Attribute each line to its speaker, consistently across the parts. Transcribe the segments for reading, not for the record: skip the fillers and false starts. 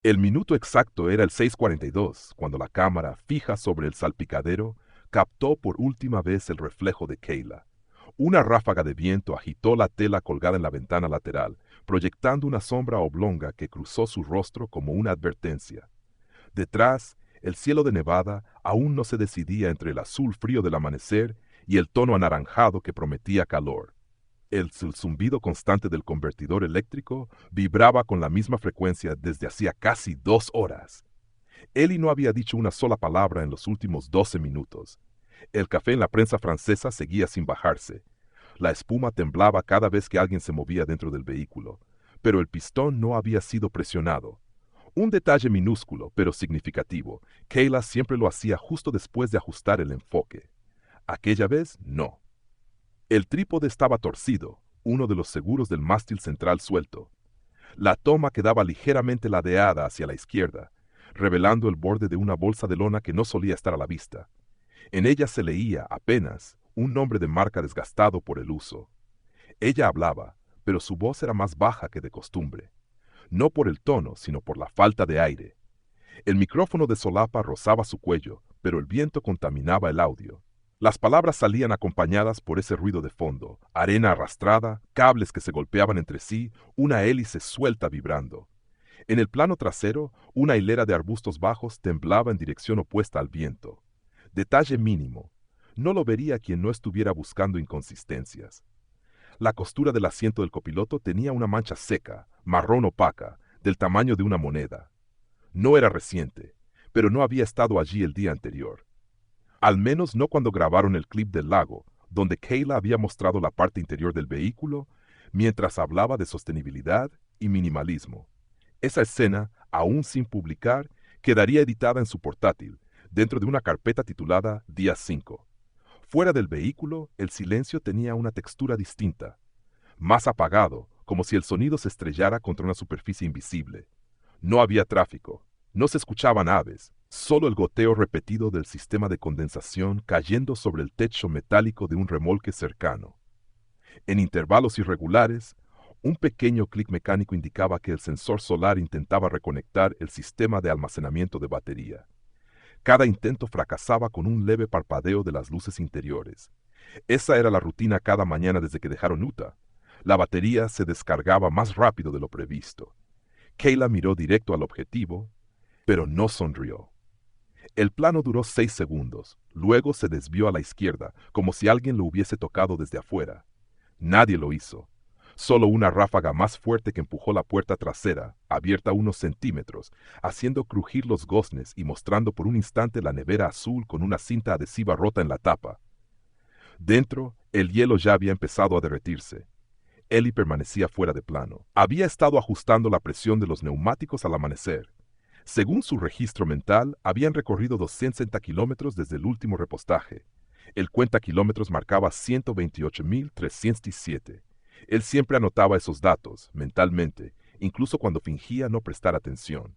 Speaker 1: El minuto exacto era el 6:42, cuando la cámara, fija sobre el salpicadero, captó por última vez el reflejo de Kayla. Una ráfaga de viento agitó la tela colgada en la ventana lateral, proyectando una sombra oblonga que cruzó su rostro como una advertencia. Detrás, el cielo de Nevada aún no se decidía entre el azul frío del amanecer y el tono anaranjado que prometía calor. El zumbido constante del convertidor eléctrico vibraba con la misma frecuencia desde hacía casi 2 horas. Ellie no había dicho una sola palabra en los últimos 12 minutos. El café en la prensa francesa seguía sin bajarse. La espuma temblaba cada vez que alguien se movía dentro del vehículo, pero el pistón no había sido presionado. Un detalle minúsculo, pero significativo. Kayla siempre lo hacía justo después de ajustar el enfoque. Aquella vez, no. El trípode estaba torcido, uno de los seguros del mástil central suelto. La toma quedaba ligeramente ladeada hacia la izquierda, revelando el borde de una bolsa de lona que no solía estar a la vista. En ella se leía, apenas, un nombre de marca desgastado por el uso. Ella hablaba, pero su voz era más baja que de costumbre. No por el tono, sino por la falta de aire. El micrófono de solapa rozaba su cuello, pero el viento contaminaba el audio. Las palabras salían acompañadas por ese ruido de fondo, arena arrastrada, cables que se golpeaban entre sí, una hélice suelta vibrando. En el plano trasero, una hilera de arbustos bajos temblaba en dirección opuesta al viento. Detalle mínimo. No lo vería quien no estuviera buscando inconsistencias. La costura del asiento del copiloto tenía una mancha seca, marrón opaca, del tamaño de una moneda. No era reciente, pero no había estado allí el día anterior. Al menos no cuando grabaron el clip del lago, donde Kayla había mostrado la parte interior del vehículo, mientras hablaba de sostenibilidad y minimalismo. Esa escena, aún sin publicar, quedaría editada en su portátil, dentro de una carpeta titulada Día 5. Fuera del vehículo, el silencio tenía una textura distinta, más apagado, como si el sonido se estrellara contra una superficie invisible. No había tráfico, no se escuchaban aves, solo el goteo repetido del sistema de condensación cayendo sobre el techo metálico de un remolque cercano. En intervalos irregulares, un pequeño clic mecánico indicaba que el sensor solar intentaba reconectar el sistema de almacenamiento de batería. Cada intento fracasaba con un leve parpadeo de las luces interiores. Esa era la rutina cada mañana desde que dejaron Utah. La batería se descargaba más rápido de lo previsto. Kayla miró directo al objetivo, pero no sonrió. El plano duró 6 segundos, luego se desvió a la izquierda, como si alguien lo hubiese tocado desde afuera. Nadie lo hizo. Solo una ráfaga más fuerte que empujó la puerta trasera, abierta unos centímetros, haciendo crujir los goznes y mostrando por un instante la nevera azul con una cinta adhesiva rota en la tapa. Dentro, el hielo ya había empezado a derretirse. Ellie permanecía fuera de plano. Había estado ajustando la presión de los neumáticos al amanecer. Según su registro mental, habían recorrido 260 kilómetros desde el último repostaje. El cuentakilómetros marcaba 128.307. Él siempre anotaba esos datos, mentalmente, incluso cuando fingía no prestar atención.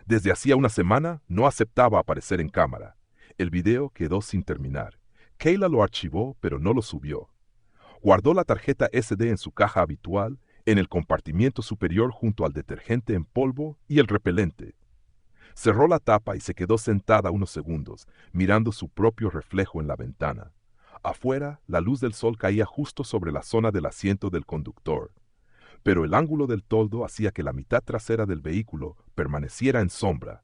Speaker 1: Desde hacía una semana no aceptaba aparecer en cámara. El video quedó sin terminar. Kayla lo archivó, pero no lo subió. Guardó la tarjeta SD en su caja habitual, en el compartimiento superior junto al detergente en polvo y el repelente. Cerró la tapa y se quedó sentada unos segundos, mirando su propio reflejo en la ventana. Afuera, la luz del sol caía justo sobre la zona del asiento del conductor, pero el ángulo del toldo hacía que la mitad trasera del vehículo permaneciera en sombra.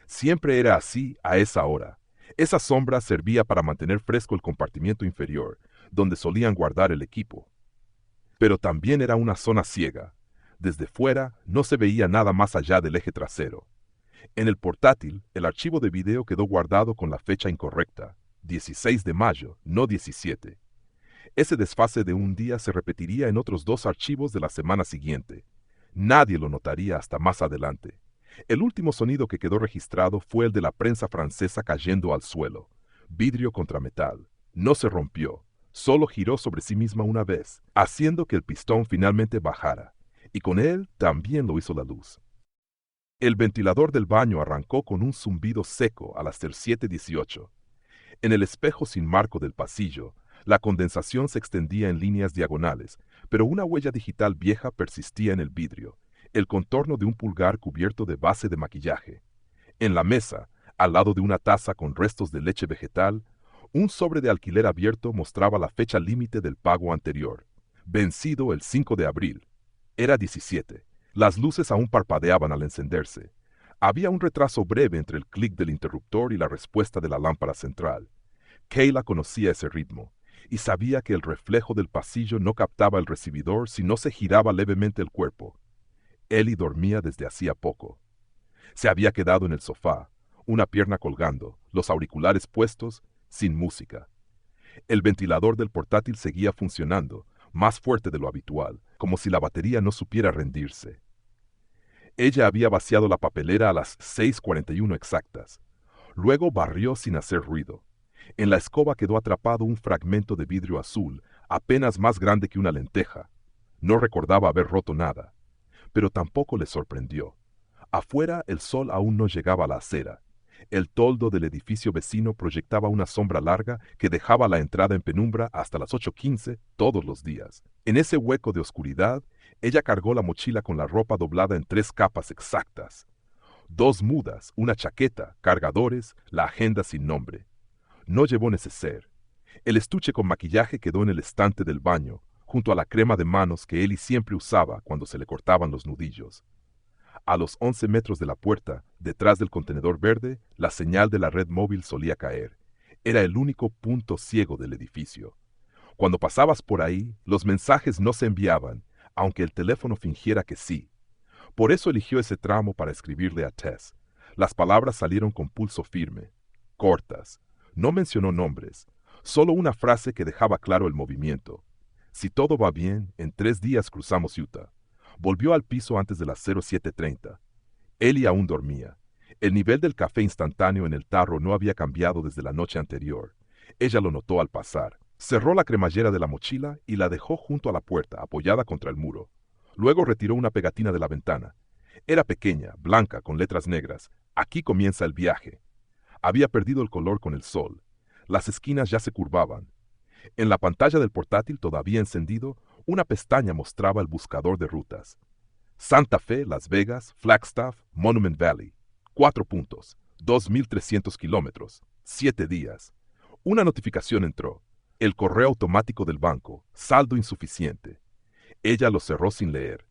Speaker 1: Siempre era así a esa hora. Esa sombra servía para mantener fresco el compartimiento inferior, donde solían guardar el equipo. Pero también era una zona ciega. Desde fuera no se veía nada más allá del eje trasero. En el portátil, el archivo de video quedó guardado con la fecha incorrecta, 16 de mayo, no 17. Ese desfase de un día se repetiría en otros 2 archivos de la semana siguiente. Nadie lo notaría hasta más adelante. El último sonido que quedó registrado fue el de la prensa francesa cayendo al suelo. Vidrio contra metal. No se rompió, solo giró sobre sí misma una vez, haciendo que el pistón finalmente bajara. Y con él también lo hizo la luz. El ventilador del baño arrancó con un zumbido seco a las 7:18. En el espejo sin marco del pasillo, la condensación se extendía en líneas diagonales, pero una huella digital vieja persistía en el vidrio. el contorno de un pulgar cubierto de base de maquillaje. En la mesa, al lado de una taza con restos de leche vegetal, un sobre de alquiler abierto mostraba la fecha límite del pago anterior, vencido el 5 de abril. Era 17. Las luces aún parpadeaban al encenderse. Había un retraso breve entre el clic del interruptor y la respuesta de la lámpara central. Kayla conocía ese ritmo y sabía que el reflejo del pasillo no captaba el recibidor si no se giraba levemente el cuerpo. Ellie dormía desde hacía poco. Se había quedado en el sofá, una pierna colgando, los auriculares puestos, sin música. El ventilador del portátil seguía funcionando, más fuerte de lo habitual, como si la batería no supiera rendirse. Ella había vaciado la papelera a las 6:41 exactas. Luego barrió sin hacer ruido. En la escoba quedó atrapado un fragmento de vidrio azul, apenas más grande que una lenteja. No recordaba haber roto nada, pero tampoco le sorprendió. Afuera el sol aún no llegaba a la acera. El toldo del edificio vecino proyectaba una sombra larga que dejaba la entrada en penumbra hasta las 8:15 todos los días. En ese hueco de oscuridad, ella cargó la mochila con la ropa doblada en 3 capas exactas. 2 mudas, una chaqueta, cargadores, la agenda sin nombre. No llevó neceser. El estuche con maquillaje quedó en el estante del baño, junto a la crema de manos que Ellie siempre usaba cuando se le cortaban los nudillos. A los 11 metros de la puerta, detrás del contenedor verde, la señal de la red móvil solía caer. Era el único punto ciego del edificio. Cuando pasabas por ahí, los mensajes no se enviaban, aunque el teléfono fingiera que sí. Por eso eligió ese tramo para escribirle a Tess. Las palabras salieron con pulso firme, cortas. No mencionó nombres, solo una frase que dejaba claro el movimiento. Si todo va bien, en 3 días cruzamos Utah. Volvió al piso antes de las 07:30. Ellie aún dormía. El nivel del café instantáneo en el tarro no había cambiado desde la noche anterior. Ella lo notó al pasar. Cerró la cremallera de la mochila y la dejó junto a la puerta, apoyada contra el muro. Luego retiró una pegatina de la ventana. Era pequeña, blanca, con letras negras. Aquí comienza el viaje. Había perdido el color con el sol. Las esquinas ya se curvaban. En la pantalla del portátil todavía encendido, una pestaña mostraba el buscador de rutas. Santa Fe, Las Vegas, Flagstaff, Monument Valley. 4 puntos. 2.300 kilómetros. 7 días. Una notificación entró. El correo automático del banco. Saldo insuficiente. Ella lo cerró sin leer.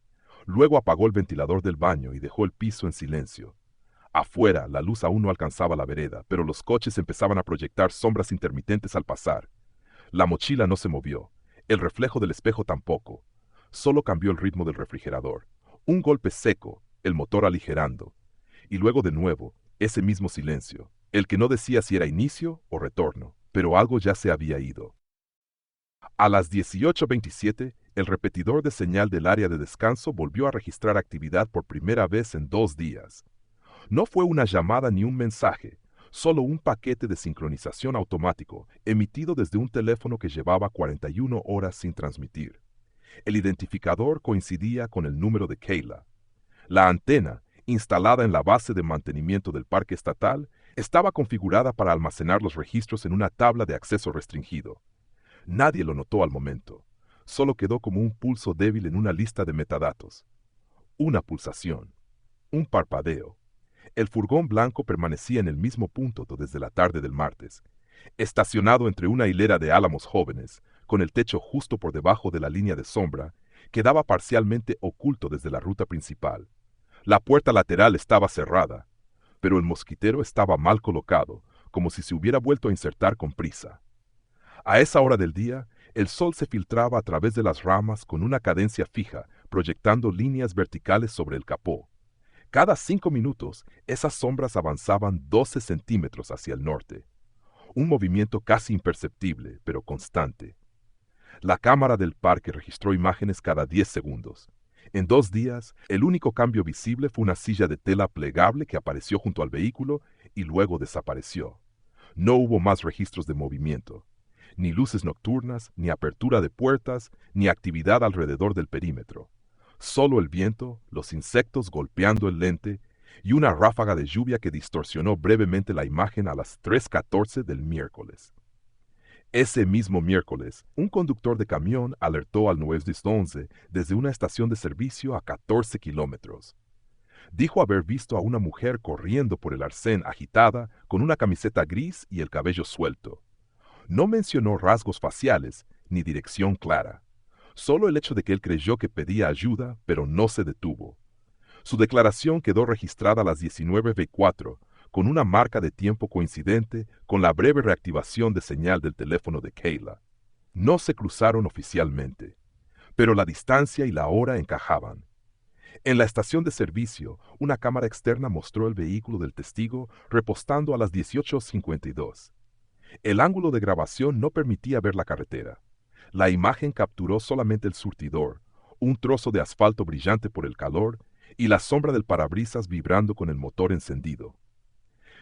Speaker 1: Luego apagó el ventilador del baño y dejó el piso en silencio. Afuera, la luz aún no alcanzaba la vereda, pero los coches empezaban a proyectar sombras intermitentes al pasar. La mochila no se movió. El reflejo del espejo tampoco. Solo cambió el ritmo del refrigerador. Un golpe seco, el motor aligerando. Y luego de nuevo, ese mismo silencio, el que no decía si era inicio o retorno, pero algo ya se había ido. A las 18:27, el repetidor de señal del área de descanso volvió a registrar actividad por primera vez en 2 días. No fue una llamada ni un mensaje, solo un paquete de sincronización automático emitido desde un teléfono que llevaba 41 horas sin transmitir. El identificador coincidía con el número de Kayla. La antena, instalada en la base de mantenimiento del parque estatal, estaba configurada para almacenar los registros en una tabla de acceso restringido. Nadie lo notó al momento. Solo quedó como un pulso débil en una lista de metadatos. Una pulsación. Un parpadeo. El furgón blanco permanecía en el mismo punto desde la tarde del martes, estacionado entre una hilera de álamos jóvenes, con el techo justo por debajo de la línea de sombra, quedaba parcialmente oculto desde la ruta principal. La puerta lateral estaba cerrada, pero el mosquitero estaba mal colocado, como si se hubiera vuelto a insertar con prisa. A esa hora del día, el sol se filtraba a través de las ramas con una cadencia fija, proyectando líneas verticales sobre el capó. Cada 5 minutos, esas sombras avanzaban 12 centímetros hacia el norte. Un movimiento casi imperceptible, pero constante. La cámara del parque registró imágenes cada 10 segundos. En 2 días, el único cambio visible fue una silla de tela plegable que apareció junto al vehículo y luego desapareció. No hubo más registros de movimiento. Ni luces nocturnas, ni apertura de puertas, ni actividad alrededor del perímetro. Solo el viento, los insectos golpeando el lente y una ráfaga de lluvia que distorsionó brevemente la imagen a las 3:14 del miércoles. Ese mismo miércoles, un conductor de camión alertó al 911 desde una estación de servicio a 14 kilómetros. Dijo haber visto a una mujer corriendo por el arcén agitada con una camiseta gris y el cabello suelto. No mencionó rasgos faciales ni dirección clara. Solo el hecho de que él creyó que pedía ayuda, pero no se detuvo. Su declaración quedó registrada a las 19:04, con una marca de tiempo coincidente con la breve reactivación de señal del teléfono de Kayla. No se cruzaron oficialmente, pero la distancia y la hora encajaban. En la estación de servicio, una cámara externa mostró el vehículo del testigo repostando a las 18:52. El ángulo de grabación no permitía ver la carretera. La imagen capturó solamente el surtidor, un trozo de asfalto brillante por el calor y la sombra del parabrisas vibrando con el motor encendido.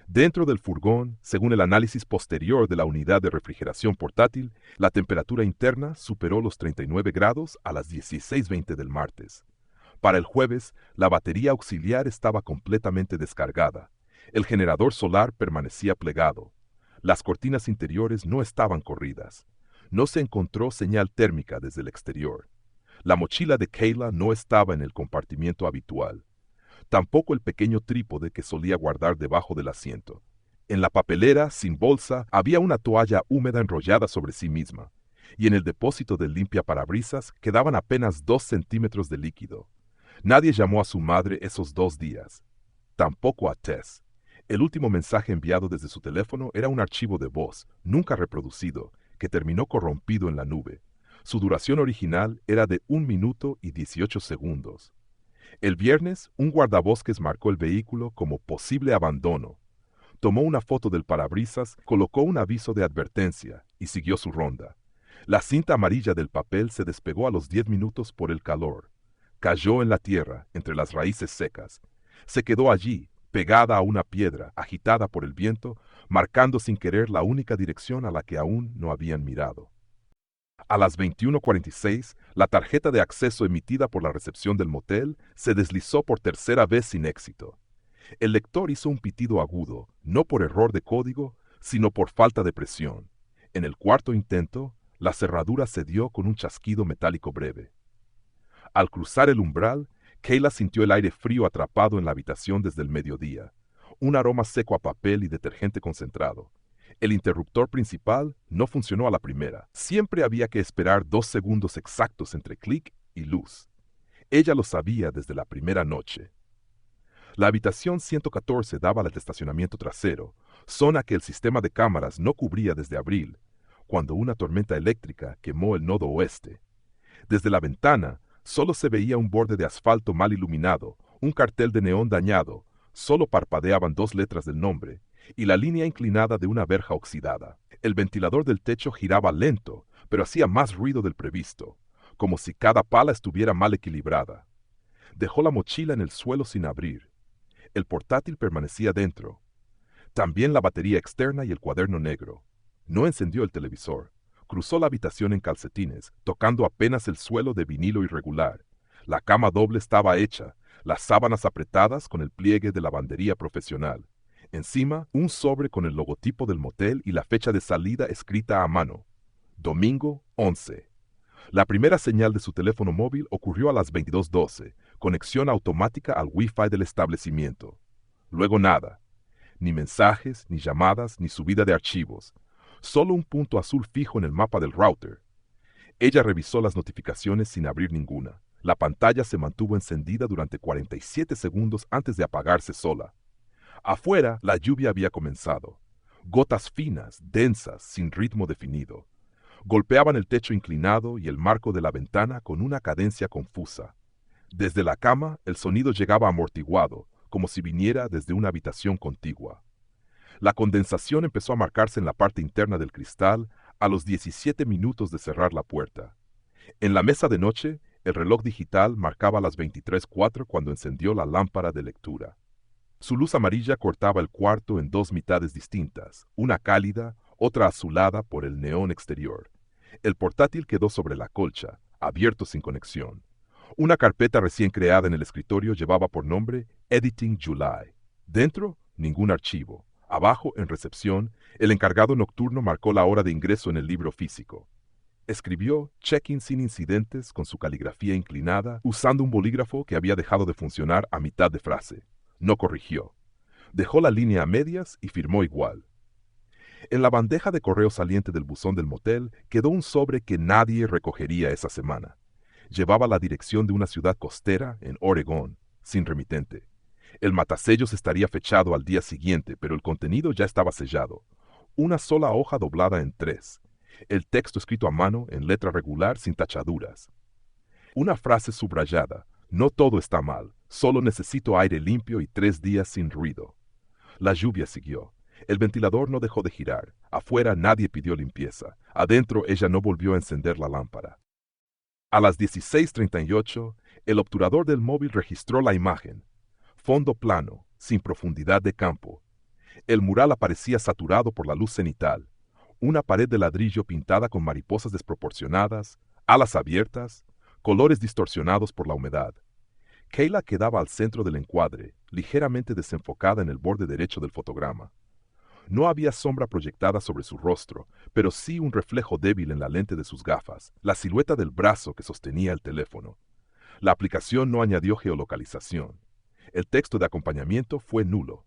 Speaker 1: Dentro del furgón, según el análisis posterior de la unidad de refrigeración portátil, la temperatura interna superó los 39 grados a las 16:20 del martes. Para el jueves, la batería auxiliar estaba completamente descargada. El generador solar permanecía plegado. Las cortinas interiores no estaban corridas. No se encontró señal térmica desde el exterior. La mochila de Kayla no estaba en el compartimiento habitual. Tampoco el pequeño trípode que solía guardar debajo del asiento. En la papelera, sin bolsa, había una toalla húmeda enrollada sobre sí misma, y en el depósito del limpiaparabrisas quedaban apenas 2 centímetros de líquido. Nadie llamó a su madre esos 2 días. Tampoco a Tess. El último mensaje enviado desde su teléfono era un archivo de voz, nunca reproducido, que terminó corrompido en la nube. Su duración original era de 1 minuto y 18 segundos. El viernes, un guardabosques marcó el vehículo como posible abandono. Tomó una foto del parabrisas, colocó un aviso de advertencia y siguió su ronda. La cinta amarilla del papel se despegó a los 10 minutos por el calor. Cayó en la tierra, entre las raíces secas. Se quedó allí, pegada a una piedra, agitada por el viento, marcando sin querer la única dirección a la que aún no habían mirado. A las 21:46, la tarjeta de acceso emitida por la recepción del motel se deslizó por tercera vez sin éxito. El lector hizo un pitido agudo, no por error de código, sino por falta de presión. En el cuarto intento, la cerradura cedió con un chasquido metálico breve. Al cruzar el umbral, Kayla sintió el aire frío atrapado en la habitación desde el mediodía, un aroma seco a papel y detergente concentrado. El interruptor principal no funcionó a la primera. Siempre había que esperar 2 segundos exactos entre clic y luz. Ella lo sabía desde la primera noche. La habitación 114 daba al estacionamiento trasero, zona que el sistema de cámaras no cubría desde abril, cuando una tormenta eléctrica quemó el nodo oeste. Desde la ventana, solo se veía un borde de asfalto mal iluminado, un cartel de neón dañado, solo parpadeaban 2 letras del nombre, y la línea inclinada de una verja oxidada. El ventilador del techo giraba lento, pero hacía más ruido del previsto, como si cada pala estuviera mal equilibrada. Dejó la mochila en el suelo sin abrir. El portátil permanecía dentro. También la batería externa y el cuaderno negro. No encendió el televisor. Cruzó la habitación en calcetines, tocando apenas el suelo de vinilo irregular. La cama doble estaba hecha, las sábanas apretadas con el pliegue de lavandería profesional. Encima, un sobre con el logotipo del motel y la fecha de salida escrita a mano. Domingo 11. La primera señal de su teléfono móvil ocurrió a las 22:12, conexión automática al Wi-Fi del establecimiento. Luego nada. Ni mensajes, ni llamadas, ni subida de archivos. Solo un punto azul fijo en el mapa del router. Ella revisó las notificaciones sin abrir ninguna. La pantalla se mantuvo encendida durante 47 segundos antes de apagarse sola. Afuera, la lluvia había comenzado. Gotas finas, densas, sin ritmo definido. Golpeaban el techo inclinado y el marco de la ventana con una cadencia confusa. Desde la cama, el sonido llegaba amortiguado, como si viniera desde una habitación contigua. La condensación empezó a marcarse en la parte interna del cristal a los 17 minutos de cerrar la puerta. En la mesa de noche, el reloj digital marcaba las 23:04 cuando encendió la lámpara de lectura. Su luz amarilla cortaba el cuarto en 2 mitades distintas, una cálida, otra azulada por el neón exterior. El portátil quedó sobre la colcha, abierto sin conexión. Una carpeta recién creada en el escritorio llevaba por nombre Editing July. Dentro, ningún archivo. Abajo, en recepción, el encargado nocturno marcó la hora de ingreso en el libro físico. Escribió check-in sin incidentes con su caligrafía inclinada, usando un bolígrafo que había dejado de funcionar a mitad de frase. No corrigió. Dejó la línea a medias y firmó igual. En la bandeja de correo saliente del buzón del motel quedó un sobre que nadie recogería esa semana. Llevaba la dirección de una ciudad costera en Oregón, sin remitente. El matasellos estaría fechado al día siguiente, pero el contenido ya estaba sellado. Una sola hoja doblada en 3. El texto escrito a mano en letra regular sin tachaduras. Una frase subrayada. No todo está mal, solo necesito aire limpio y 3 días sin ruido. La lluvia siguió. El ventilador no dejó de girar. Afuera nadie pidió limpieza. Adentro ella no volvió a encender la lámpara. A las 16:38, el obturador del móvil registró la imagen. Fondo plano, sin profundidad de campo. El mural aparecía saturado por la luz cenital. Una pared de ladrillo pintada con mariposas desproporcionadas, alas abiertas, colores distorsionados por la humedad. Kayla quedaba al centro del encuadre, ligeramente desenfocada en el borde derecho del fotograma. No había sombra proyectada sobre su rostro, pero sí un reflejo débil en la lente de sus gafas, la silueta del brazo que sostenía el teléfono. La aplicación no añadió geolocalización. El texto de acompañamiento fue nulo.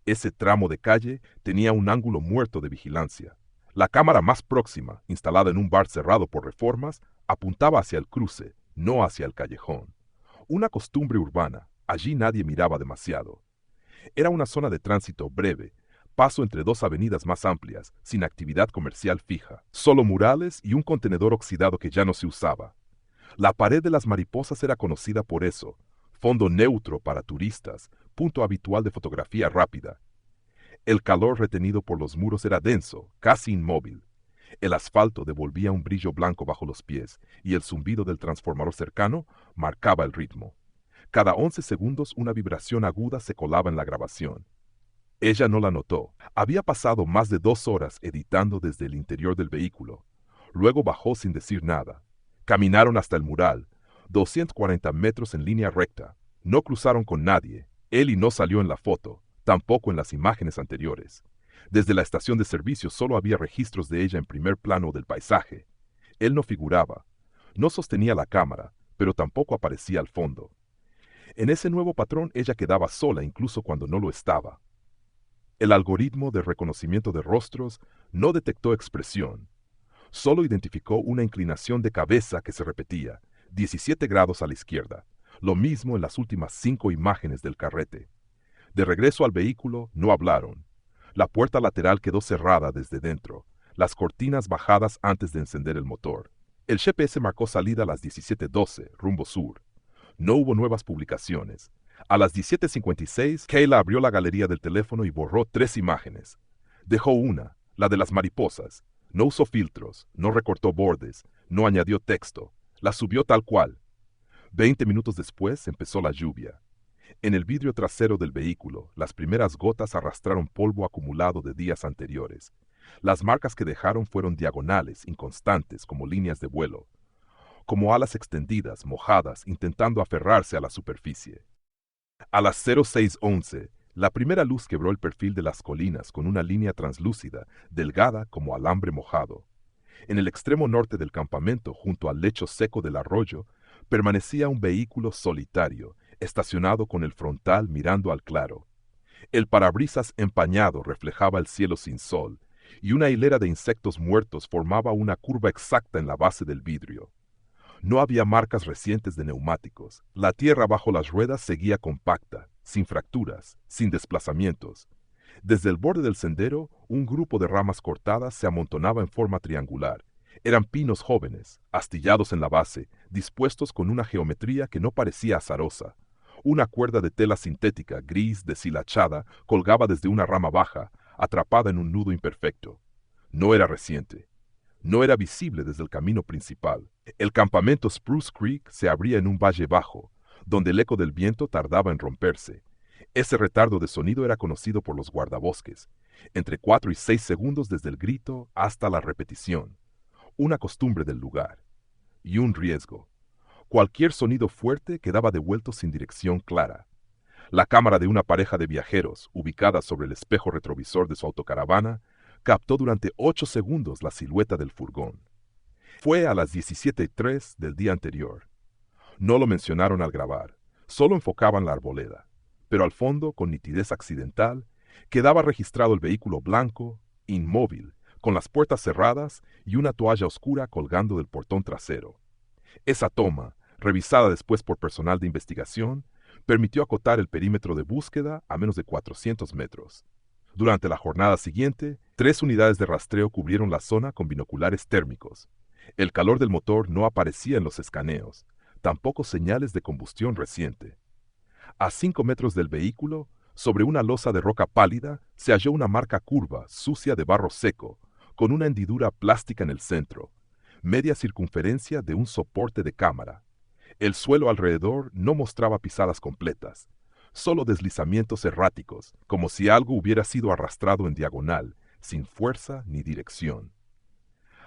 Speaker 1: Ese tramo de calle tenía un ángulo muerto de vigilancia. La cámara más próxima, instalada en un bar cerrado por reformas, apuntaba hacia el cruce, no hacia el callejón. Una costumbre urbana, allí nadie miraba demasiado. Era una zona de tránsito breve, paso entre 2 avenidas más amplias, sin actividad comercial fija, solo murales y un contenedor oxidado que ya no se usaba. La pared de las mariposas era conocida por eso, fondo neutro para turistas, punto habitual de fotografía rápida. El calor retenido por los muros era denso, casi inmóvil. El asfalto devolvía un brillo blanco bajo los pies, y el zumbido del transformador cercano marcaba el ritmo. Cada 11 segundos una vibración aguda se colaba en la grabación. Ella no la notó. Había pasado más de 2 horas editando desde el interior del vehículo. Luego bajó sin decir nada. Caminaron hasta el mural, 240 metros en línea recta. No cruzaron con nadie. Ellie no salió en la foto, tampoco en las imágenes anteriores. Desde la estación de servicio solo había registros de ella en primer plano del paisaje. Él no figuraba. No sostenía la cámara, pero tampoco aparecía al fondo. En ese nuevo patrón ella quedaba sola incluso cuando no lo estaba. El algoritmo de reconocimiento de rostros no detectó expresión. Solo identificó una inclinación de cabeza que se repetía, 17 grados a la izquierda. Lo mismo en las últimas 5 imágenes del carrete. De regreso al vehículo, no hablaron. La puerta lateral quedó cerrada desde dentro, las cortinas bajadas antes de encender el motor. El GPS marcó salida a las 17:12, rumbo sur. No hubo nuevas publicaciones. A las 17:56, Kayla abrió la galería del teléfono y borró 3 imágenes. Dejó una, la de las mariposas. No usó filtros, no recortó bordes, no añadió texto. La subió tal cual. 20 minutos después empezó la lluvia. En el vidrio trasero del vehículo, las primeras gotas arrastraron polvo acumulado de días anteriores. Las marcas que dejaron fueron diagonales, inconstantes, como líneas de vuelo, como alas extendidas, mojadas, intentando aferrarse a la superficie. A las 06:11, la primera luz quebró el perfil de las colinas con una línea translúcida, delgada como alambre mojado. En el extremo norte del campamento, junto al lecho seco del arroyo, permanecía un vehículo solitario, estacionado con el frontal mirando al claro. El parabrisas empañado reflejaba el cielo sin sol, y una hilera de insectos muertos formaba una curva exacta en la base del vidrio. No había marcas recientes de neumáticos. La tierra bajo las ruedas seguía compacta, sin fracturas, sin desplazamientos. Desde el borde del sendero, un grupo de ramas cortadas se amontonaba en forma triangular. Eran pinos jóvenes, astillados en la base, dispuestos con una geometría que no parecía azarosa. Una cuerda de tela sintética, gris, deshilachada, colgaba desde una rama baja, atrapada en un nudo imperfecto. No era reciente. No era visible desde el camino principal. El campamento Spruce Creek se abría en un valle bajo, donde el eco del viento tardaba en romperse. Ese retardo de sonido era conocido por los guardabosques, entre 4 y 6 segundos desde el grito hasta la repetición. Una costumbre del lugar. Y un riesgo. Cualquier sonido fuerte quedaba devuelto sin dirección clara. La cámara de una pareja de viajeros, ubicada sobre el espejo retrovisor de su autocaravana, captó durante 8 segundos la silueta del furgón. Fue a las 17:03 del día anterior. No lo mencionaron al grabar, solo enfocaban la arboleda, pero al fondo, con nitidez accidental, quedaba registrado el vehículo blanco, inmóvil, con las puertas cerradas y una toalla oscura colgando del portón trasero. Esa toma, revisada después por personal de investigación, permitió acotar el perímetro de búsqueda a menos de 400 metros. Durante la jornada siguiente, 3 unidades de rastreo cubrieron la zona con binoculares térmicos. El calor del motor no aparecía en los escaneos, tampoco señales de combustión reciente. A 5 metros del vehículo, sobre una losa de roca pálida, se halló una marca curva, sucia de barro seco, con una hendidura plástica en el centro, media circunferencia de un soporte de cámara. El suelo alrededor no mostraba pisadas completas, solo deslizamientos erráticos, como si algo hubiera sido arrastrado en diagonal, sin fuerza ni dirección.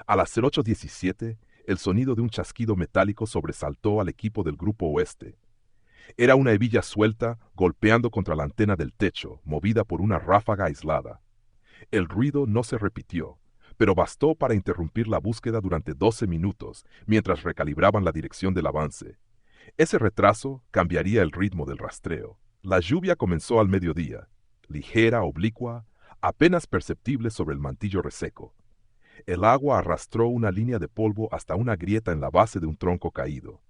Speaker 1: A las 08:17, el sonido de un chasquido metálico sobresaltó al equipo del Grupo Oeste. Era una hebilla suelta golpeando contra la antena del techo, movida por una ráfaga aislada. El ruido no se repitió, pero bastó para interrumpir la búsqueda durante 12 minutos, mientras recalibraban la dirección del avance. Ese retraso cambiaría el ritmo del rastreo. La lluvia comenzó al mediodía, ligera, oblicua, apenas perceptible sobre el mantillo reseco. El agua arrastró una línea de polvo hasta una grieta en la base de un tronco caído.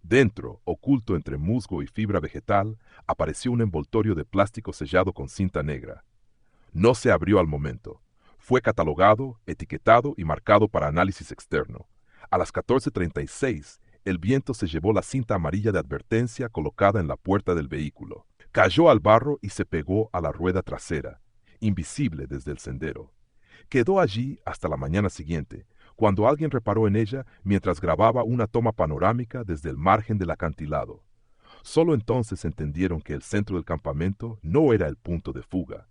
Speaker 1: Dentro, oculto entre musgo y fibra vegetal, apareció un envoltorio de plástico sellado con cinta negra. No se abrió al momento. Fue catalogado, etiquetado y marcado para análisis externo. A las 14:36, el viento se llevó la cinta amarilla de advertencia colocada en la puerta del vehículo. Cayó al barro y se pegó a la rueda trasera, invisible desde el sendero. Quedó allí hasta la mañana siguiente, cuando alguien reparó en ella mientras grababa una toma panorámica desde el margen del acantilado. Solo entonces entendieron que el centro del campamento no era el punto de fuga,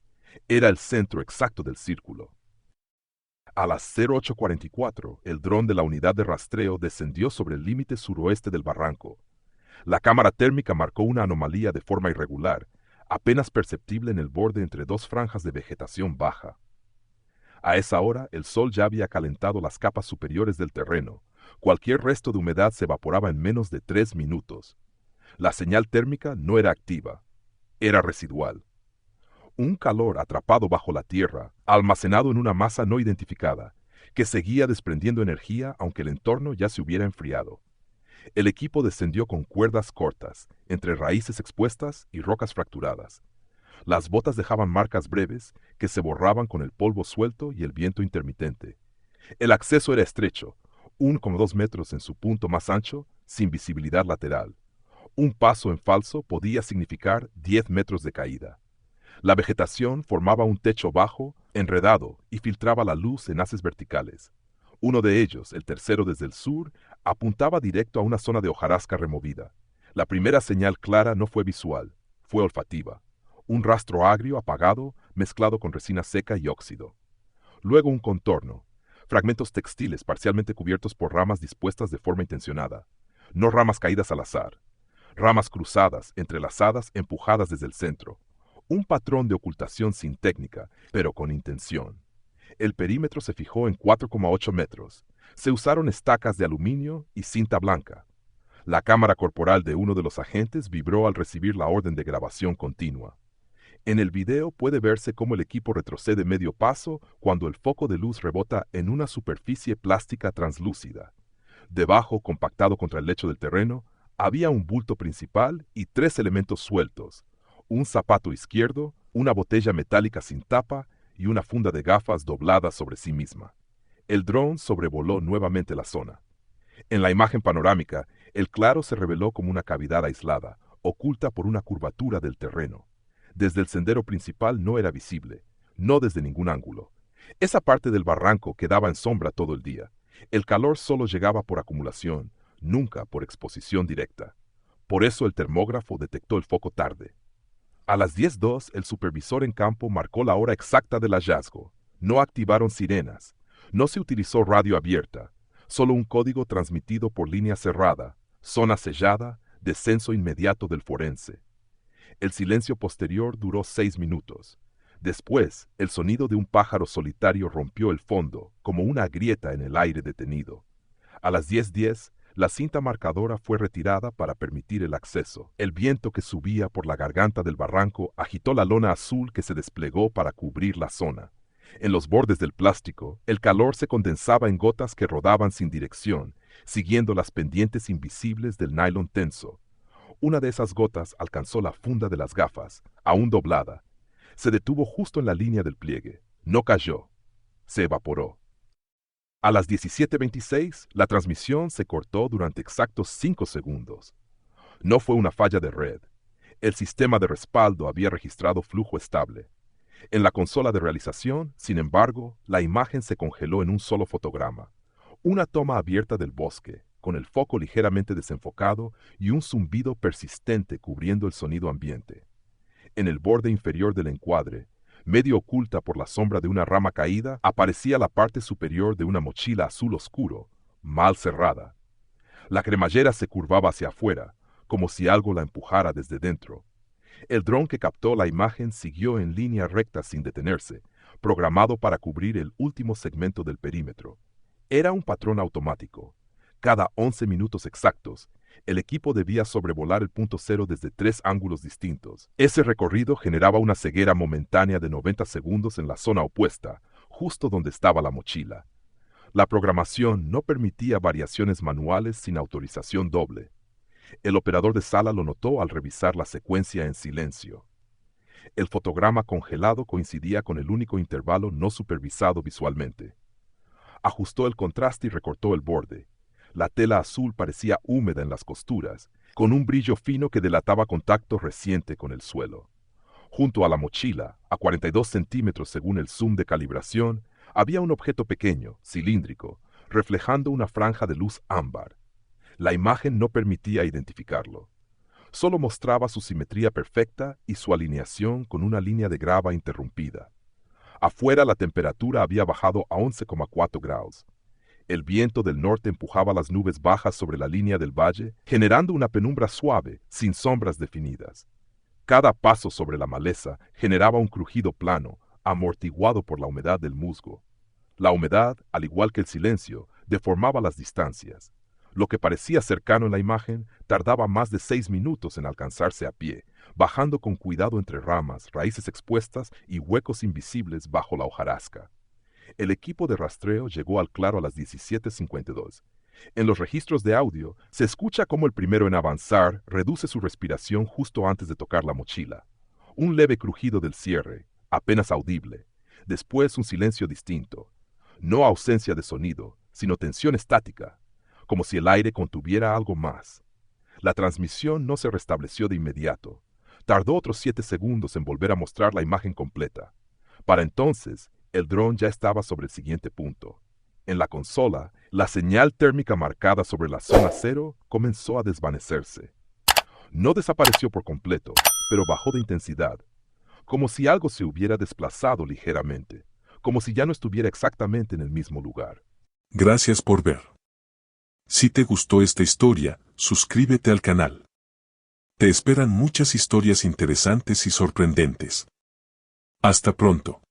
Speaker 1: era el centro exacto del círculo. A las 08:44, el dron de la unidad de rastreo descendió sobre el límite suroeste del barranco. La cámara térmica marcó una anomalía de forma irregular, apenas perceptible en el borde entre 2 franjas de vegetación baja. A esa hora, el sol ya había calentado las capas superiores del terreno. Cualquier resto de humedad se evaporaba en menos de 3 minutos. La señal térmica no era activa, era residual. Un calor atrapado bajo la tierra, almacenado en una masa no identificada, que seguía desprendiendo energía aunque el entorno ya se hubiera enfriado. El equipo descendió con cuerdas cortas, entre raíces expuestas y rocas fracturadas. Las botas dejaban marcas breves que se borraban con el polvo suelto y el viento intermitente. El acceso era estrecho, 1,2 metros en su punto más ancho, sin visibilidad lateral. Un paso en falso podía significar 10 metros de caída. La vegetación formaba un techo bajo, enredado, y filtraba la luz en haces verticales. Uno de ellos, el tercero desde el sur, apuntaba directo a una zona de hojarasca removida. La primera señal clara no fue visual, fue olfativa. Un rastro agrio apagado mezclado con resina seca y óxido. Luego un contorno, fragmentos textiles parcialmente cubiertos por ramas dispuestas de forma intencionada. No ramas caídas al azar. Ramas cruzadas, entrelazadas, empujadas desde el centro. Un patrón de ocultación sin técnica, pero con intención. El perímetro se fijó en 4,8 metros. Se usaron estacas de aluminio y cinta blanca. La cámara corporal de uno de los agentes vibró al recibir la orden de grabación continua. En el video puede verse cómo el equipo retrocede medio paso cuando el foco de luz rebota en una superficie plástica translúcida. Debajo, compactado contra el lecho del terreno, había un bulto principal y 3 elementos sueltos: un zapato izquierdo, una botella metálica sin tapa y una funda de gafas doblada sobre sí misma. El dron sobrevoló nuevamente la zona. En la imagen panorámica, el claro se reveló como una cavidad aislada, oculta por una curvatura del terreno. Desde el sendero principal no era visible, no desde ningún ángulo. Esa parte del barranco quedaba en sombra todo el día. El calor solo llegaba por acumulación, nunca por exposición directa. Por eso el termógrafo detectó el foco tarde. A las 10:02, el supervisor en campo marcó la hora exacta del hallazgo. No activaron sirenas. No se utilizó radio abierta. Solo un código transmitido por línea cerrada, zona sellada, descenso inmediato del forense. El silencio posterior duró 6 minutos. Después, el sonido de un pájaro solitario rompió el fondo, como una grieta en el aire detenido. A las 10:10, la cinta marcadora fue retirada para permitir el acceso. El viento que subía por la garganta del barranco agitó la lona azul que se desplegó para cubrir la zona. En los bordes del plástico, el calor se condensaba en gotas que rodaban sin dirección, siguiendo las pendientes invisibles del nylon tenso. Una de esas gotas alcanzó la funda de las gafas, aún doblada. Se detuvo justo en la línea del pliegue. No cayó. Se evaporó. A las 17:26, la transmisión se cortó durante exactos 5 segundos. No fue una falla de red. El sistema de respaldo había registrado flujo estable. En la consola de realización, sin embargo, la imagen se congeló en un solo fotograma. Una toma abierta del bosque, con el foco ligeramente desenfocado y un zumbido persistente cubriendo el sonido ambiente. En el borde inferior del encuadre, medio oculta por la sombra de una rama caída, aparecía la parte superior de una mochila azul oscuro, mal cerrada. La cremallera se curvaba hacia afuera, como si algo la empujara desde dentro. El dron que captó la imagen siguió en línea recta sin detenerse, programado para cubrir el último segmento del perímetro. Era un patrón automático. Cada 11 minutos exactos, el equipo debía sobrevolar el punto cero desde 3 ángulos distintos. Ese recorrido generaba una ceguera momentánea de 90 segundos en la zona opuesta, justo donde estaba la mochila. La programación no permitía variaciones manuales sin autorización doble. El operador de sala lo notó al revisar la secuencia en silencio. El fotograma congelado coincidía con el único intervalo no supervisado visualmente. Ajustó el contraste y recortó el borde. La tela azul parecía húmeda en las costuras, con un brillo fino que delataba contacto reciente con el suelo. Junto a la mochila, a 42 centímetros según el zoom de calibración, había un objeto pequeño, cilíndrico, reflejando una franja de luz ámbar. La imagen no permitía identificarlo. Solo mostraba su simetría perfecta y su alineación con una línea de grava interrumpida. Afuera la temperatura había bajado a 11,4 grados. El viento del norte empujaba las nubes bajas sobre la línea del valle, generando una penumbra suave, sin sombras definidas. Cada paso sobre la maleza generaba un crujido plano, amortiguado por la humedad del musgo. La humedad, al igual que el silencio, deformaba las distancias. Lo que parecía cercano en la imagen tardaba más de 6 minutos en alcanzarse a pie, bajando con cuidado entre ramas, raíces expuestas y huecos invisibles bajo la hojarasca. El equipo de rastreo llegó al claro a las 17:52. En los registros de audio, se escucha cómo el primero en avanzar reduce su respiración justo antes de tocar la mochila. Un leve crujido del cierre, apenas audible. Después un silencio distinto. No ausencia de sonido, sino tensión estática, como si el aire contuviera algo más. La transmisión no se restableció de inmediato. Tardó otros 7 segundos en volver a mostrar la imagen completa. Para entonces, el dron ya estaba sobre el siguiente punto. En la consola, la señal térmica marcada sobre la zona cero comenzó a desvanecerse. No desapareció por completo, pero bajó de intensidad, como si algo se hubiera desplazado ligeramente, como si ya no estuviera exactamente en el mismo lugar.
Speaker 2: Gracias por ver. Si te gustó esta historia, suscríbete al canal. Te esperan muchas historias interesantes y sorprendentes. Hasta pronto.